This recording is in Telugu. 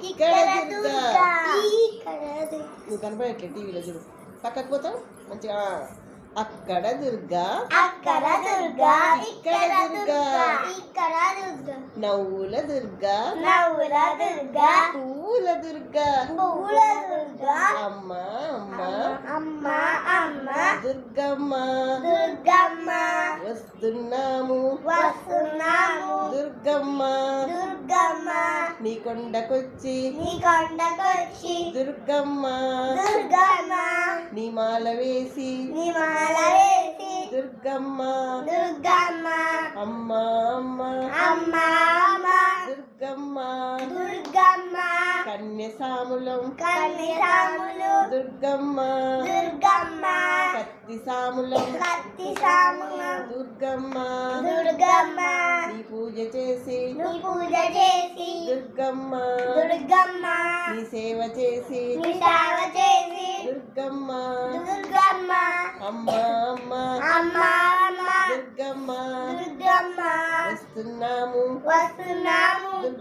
ఇక్కడ దుర్గా నువ్వు కనపడట్లే టీవీలో చూడు పక్కకు పోతావు మంచిగా అక్కడ దుర్గా ఇక్కడ దుర్గా నవ్వుల దుర్గా పువ్వుల దుర్గా అమ్మ అమ్మ దుర్గమ్మ వస్తున్నాము దుర్గమ్మ నీ కొండకొచ్చి దుర్గమ్మ నీ మాల వేసి దుర్గమ్మ అమ్మ దుర్గమ్మ కన్యసాములం దుర్గమ్మ కత్తి సాములం దుర్గమ్మ నీ పూజ చేసి దుర్గమ్మ నీ సేవ చేసి దుర్గమ్మ అమ్మ దుర్గమ్మ వస్తున్నాము